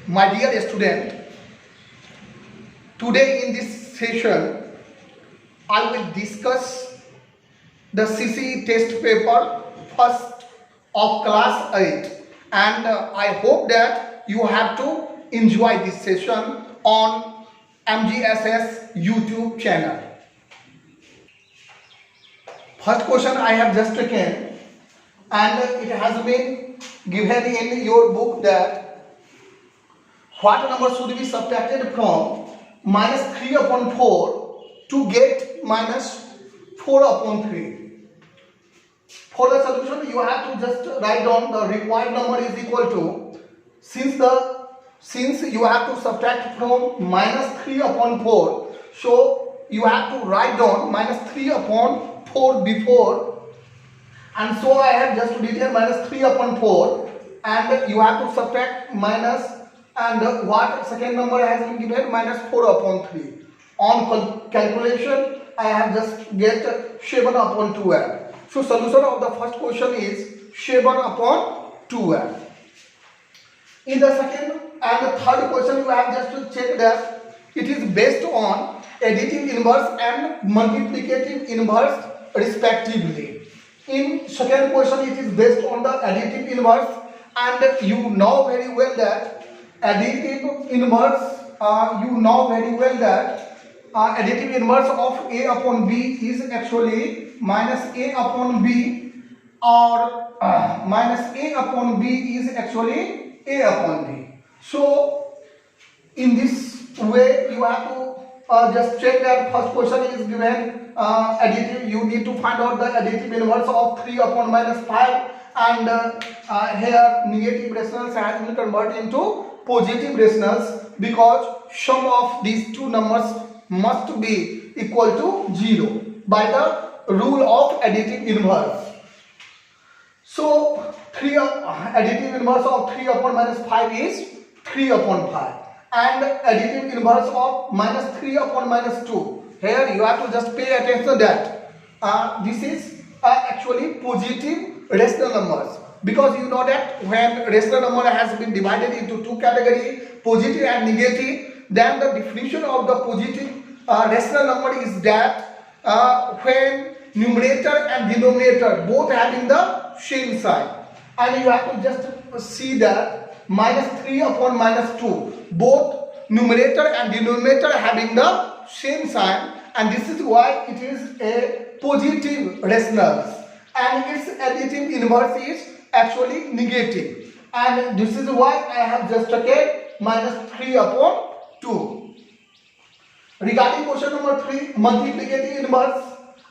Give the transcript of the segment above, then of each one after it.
My dear student, today in this session I will discuss the CCE test paper first of class 8, and I hope that you have to enjoy this session on MGSS YouTube channel. First question I have just taken, and it has been given in your book that what number should be subtracted from minus 3 upon 4 to get minus 4 upon 3. For the solution, you have to just write down the required number is equal to, since you have to subtract from minus 3 upon 4, so you have to write down minus 3 upon 4 before, and so I have just written minus 3 upon 4, and you have to subtract minus, and what second number has been given, minus 4 upon 3. On calculation, I have just get 7 upon 12. So solution of the first question is 7 upon 12. In the second and the third question, you have just to check that it is based on additive inverse and multiplicative inverse respectively. In second question, it is based on the additive inverse, and you know very well that additive inverse, additive inverse of A upon B is actually minus A upon B, or minus A upon B is actually A upon B. So in this way you have to just check that first question is given additive, you need to find out the additive inverse of 3 upon minus 5, and here negative rationals has been converted into positive rationals because sum of these two numbers must be equal to 0 by the rule of additive inverse. So additive inverse of 3 upon minus 5 is 3 upon 5, and additive inverse of minus 3 upon minus 2. Here you have to just pay attention that this is actually positive rational numbers, because you know that when rational number has been divided into two categories, positive and negative, then the definition of the positive rational number is that when numerator and denominator both having the same sign, and you have to just see that minus 3 upon minus 2, both numerator and denominator having the same sign, and this is why it is a positive rational, and its additive inverse is actually negative, and this is why I have just taken minus 3 upon 2. Regarding question number 3, multiplicative inverse,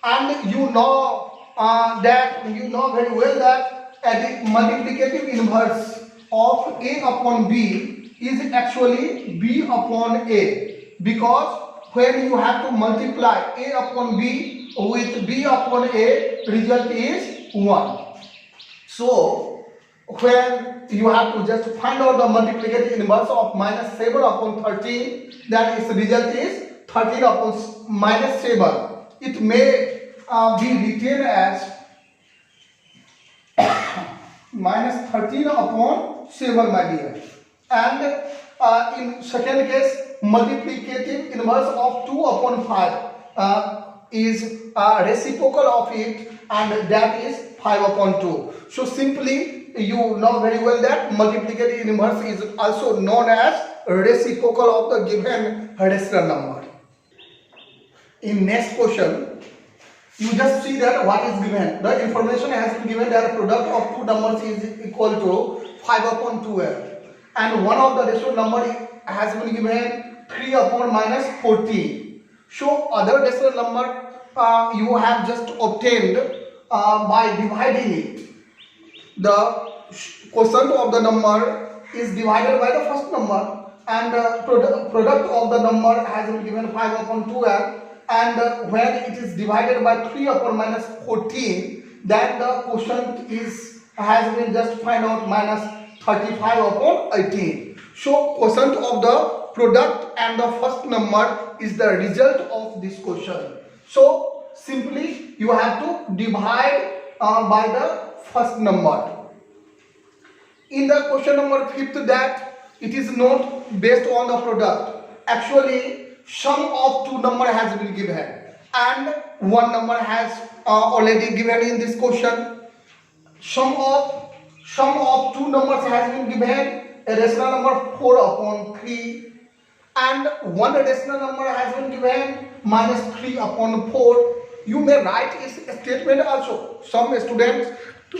and you know very well that multiplicative inverse of A upon B is actually B upon A, because when you have to multiply A upon B with B upon A, result is 1. So when you have to just find out the multiplicative inverse of minus 7 upon 13, then its result is 13 upon minus 7. It may be written as minus 13 upon 7, my dear. And in second case, multiplicative inverse of 2 upon 5 is reciprocal of it, and that is 5 upon 2. So simply you know very well that multiplicative inverse is also known as reciprocal of the given rational number. In next question, you just see that what is given. The information has been given that the product of two numbers is equal to 5 upon 12, and one of the rational number has been given 3 upon minus 14. So other decimal number you have just obtained by dividing it. The quotient of the number is divided by the first number, and product of the number has been given 5 upon 12, and when it is divided by 3 upon minus 14, then the quotient has been just find out minus 35 upon 18. So quotient of the product and the first number is the result of this quotient. So simply you have to divide by the first number. In the question number 5th, that it is not based on the product. Actually, sum of two number has been given and one number has already given in this question. Sum of two numbers has been given, a rational number 4 upon 3, and one rational number has been given minus 3 upon 4. You may write a statement also. Some students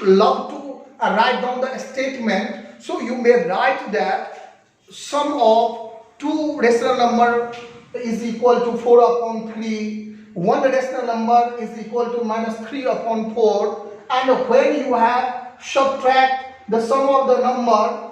love to write down the statement. So you may write that sum of two rational number is equal to 4 upon 3. One rational number is equal to minus 3 upon 4. And when you have subtract the sum of the number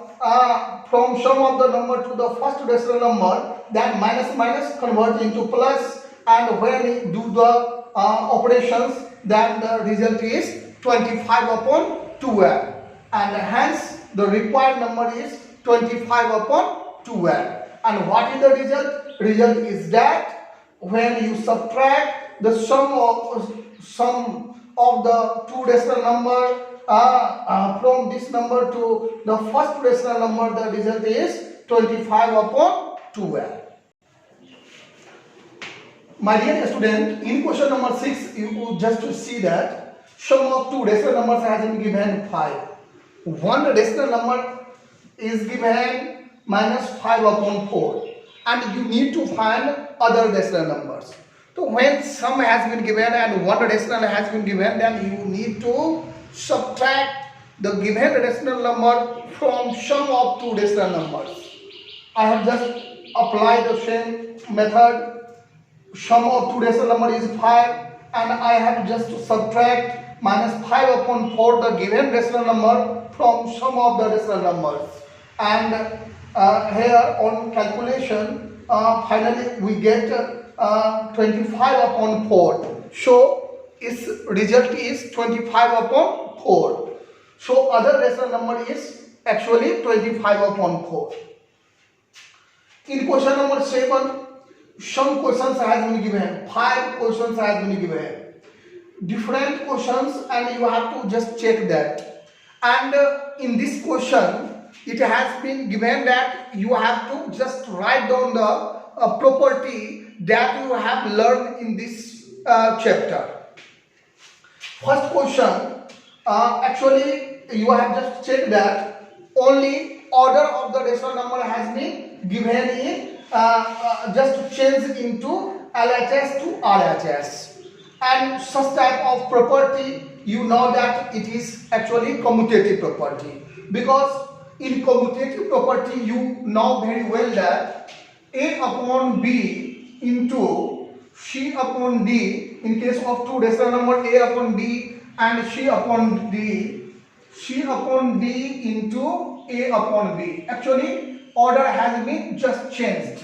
from sum of the number to the first rational number, then minus convert into plus, and when you do the operations, then the result is 25 upon 12, and hence the required number is 25 upon 12. And what is the result? Result is that when you subtract the sum of the two rational number from this number to the first rational number, the result is 25 upon 12. My dear student, in question number 6, you just to see that sum of two rational numbers has been given 5. One rational number is given minus 5 upon 4, and you need to find other rational numbers. So when sum has been given and one rational has been given, then you need to subtract the given rational number from sum of two rational numbers. I have just applied the same method. Sum of two rational number is 5, and I have just to subtract minus 5 upon 4 the given rational number from sum of the rational numbers. And here on calculation, finally we get 25 upon 4. So its result is 25 upon 4. So other rational number is actually 25 upon 4. In question number 7, some questions has been given. 5 questions has been given. Different questions, and you have to just check that. And in this question, it has been given that you have to just write down the property that you have learned in this chapter. First question, actually you have just checked that only order of the rational number has been given in just change into LHS to RHS. And such type of property, you know that it is actually commutative property, because in commutative property you know very well that A upon B into C upon D, in case of two rational number A upon B and C upon D, C upon D into A upon B. Actually order has been just changed.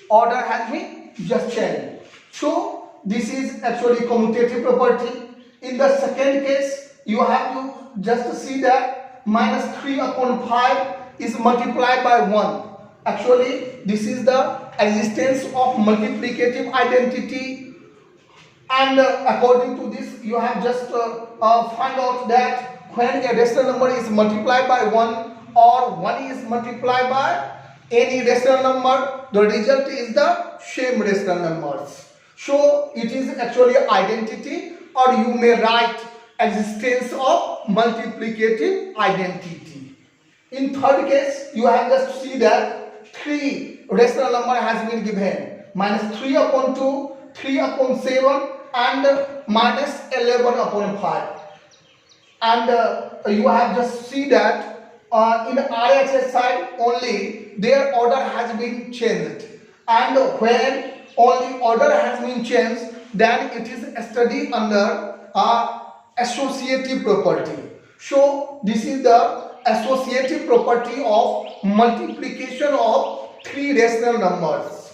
Order has been just changed. So this is actually commutative property. In the second case, you have to just see that minus 3 upon 5 is multiplied by 1. Actually, this is the existence of multiplicative identity. And according to this, you have just find out that when a rational number is multiplied by 1 or 1 is multiplied by any rational number, the result is the same rational numbers. So it is actually identity, or you may write existence of multiplicative identity. In third case, you have just see that 3 rational number has been given, minus 3 upon 2, 3 upon 7 and minus 11 upon 5. And you have just see that in the RHS side only their order has been changed, and when only order has been changed, then it is studied under associative property. So this is the associative property of multiplication of 3 rational numbers.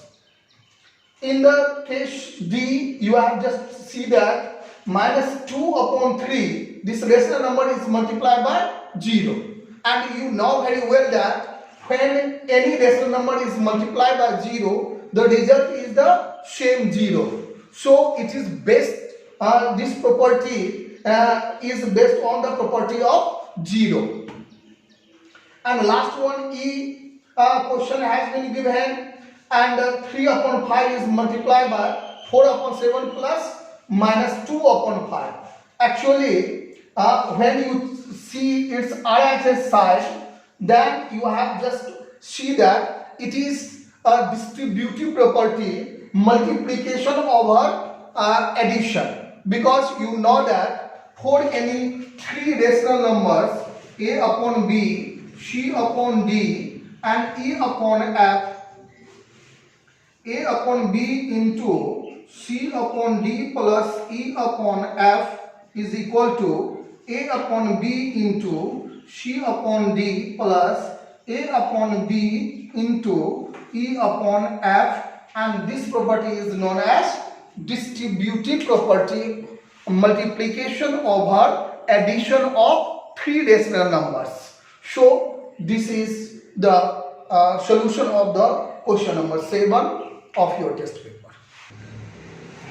In the case D, you have just see that minus 2 upon 3, this rational number is multiplied by 0. And you know very well that when any rational number is multiplied by 0, the result is the same 0. So it is based, this property is based on the property of 0. And last one, E, question has been given, and 3 upon 5 is multiplied by 4 upon 7 plus minus 2 upon 5. Actually, when you see its RHS side, then you have just see that it is a distributive property, multiplication over addition, because you know that for any three rational numbers a upon b, c upon d and e upon f, a upon b into c upon d plus e upon f is equal to a upon b into c upon d plus a upon b into e upon f, and this property is known as distributive property, multiplication over addition of three rational numbers. So this is the solution of the question number 7 of your test paper.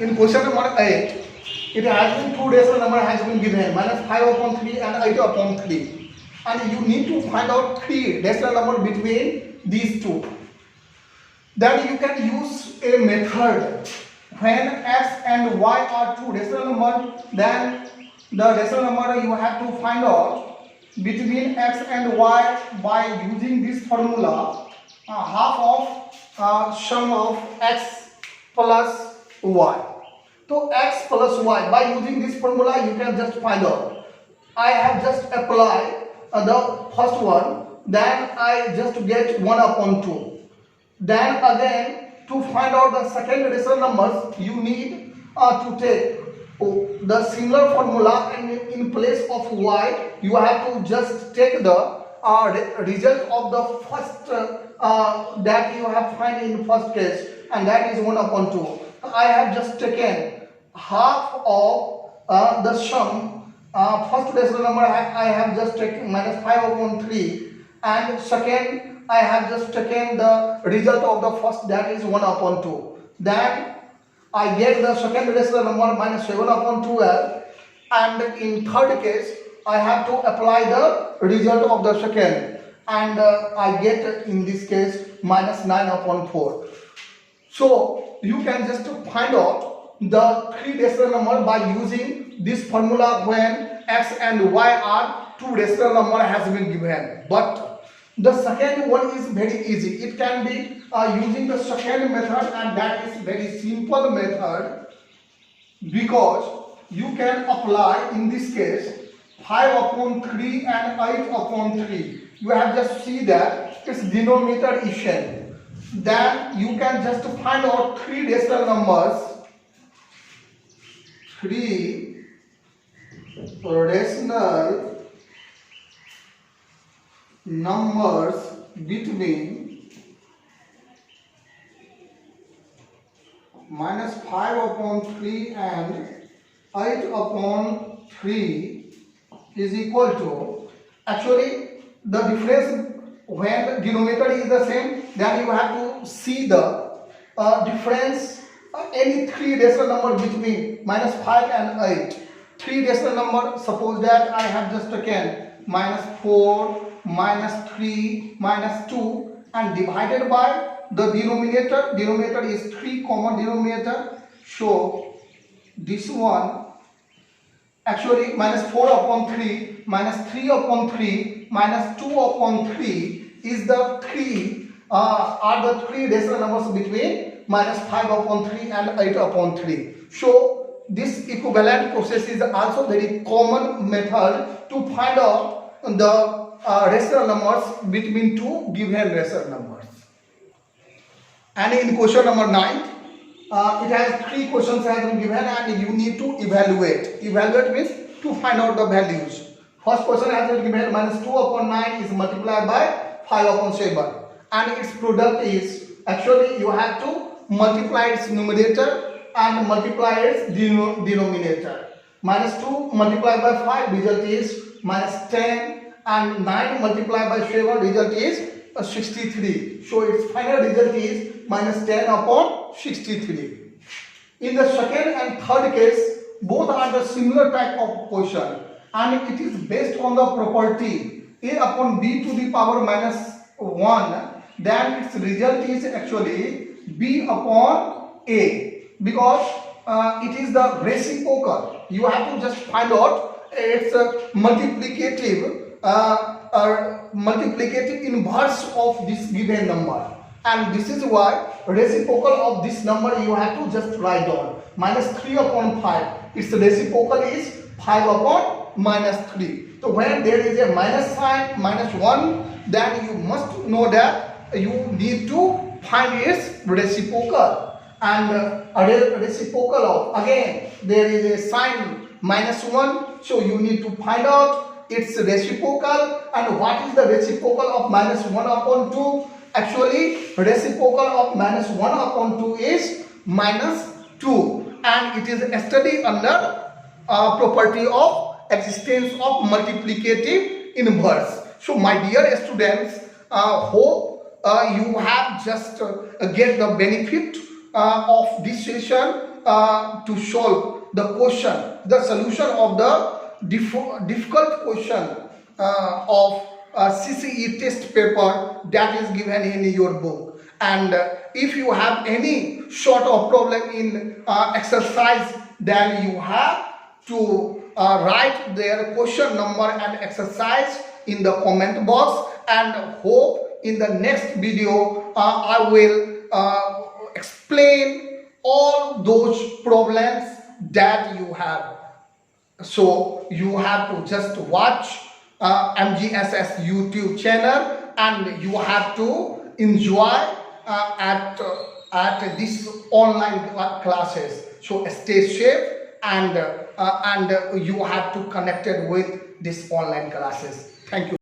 In question number 8, it has been two rational number has been given, minus 5 upon 3 and 8 upon 3, and you need to find out three rational number between these two. Then you can use a method. When x and y are two rational numbers, then the rational number you have to find out between x and y by using this formula, half of sum of x plus y. So x plus y, by using this formula you can just find out. I have just applied the first one, then I just get 1 upon 2. Then again, to find out the second rational numbers, you need to take the similar formula, and in place of y you have to just take the result of the first that you have find in first case, and that is 1 upon 2. I have just taken half of the sum. First rational number I have just taken minus 5 upon 3, and second I have just taken the result of the first, that is 1 upon 2. Then I get the second rational number minus 7 upon 12, and in third case I have to apply the result of the second, and I get in this case minus 9 upon 4. So you can just find out the three rational number by using this formula when x and y are two rational number has been given. But the second one is very easy. It can be using the second method, and that is very simple method, because you can apply in this case 5 upon 3 and 8 upon 3. You have just see that its denominator is same. Then you can just find out three rational numbers, three rational numbers between minus 5 upon 3 and 8 upon 3 is equal to, actually the difference when denominator is the same, then you have to see the difference any three rational number between minus 5 and 8. Three rational number, suppose that I have just taken minus 4, minus 3, minus 2, and divided by the denominator. Denominator is 3 common denominator. So this one, actually minus 4 upon 3, minus 3 upon 3, minus 2 upon 3 is the three are the three rational numbers between minus 5 upon 3 and 8 upon 3. So this equivalent process is also very common method to find out the rational numbers between two given rational numbers. And in question number 9, it has three questions has been given, and you need to evaluate. Evaluate means to find out the values. First question has been given, minus 2 upon 9 is multiplied by 5 upon 7, and its product is, actually you have to multiply its numerator and multiply its denominator. Minus 2 multiplied by 5, result is minus 10, and 9 multiplied by 7, result is 63. So its final result is minus 10 upon 63. In the second and third case, both are the similar type of question, and it is based on the property a upon b to the power minus 1 then its result is actually B upon A, because it is the reciprocal. You have to just find out its multiplicative inverse of this given number, and this is why reciprocal of this number you have to just write down. Minus 3 upon 5, its reciprocal is 5 upon minus 3. So when there is a minus sign, minus 1, then you must know that you need to find its reciprocal. And a reciprocal of, again there is a sign minus 1, so you need to find out its reciprocal. And what is the reciprocal of minus 1 upon 2? Actually reciprocal of minus 1 upon 2 is minus 2, and it is studied under property of existence of multiplicative inverse. So my dear students, hope you have just get the benefit of this session to solve the question, the solution of the difficult question of CCE test paper that is given in your book. And if you have any sort of problem in exercise, then you have to write their question number and exercise in the comment box. And hope in the next video I will explain all those problems that you have. So you have to just watch MGSS YouTube channel, and you have to enjoy at this online classes. So stay safe, and you have to connect with this online classes. Thank you.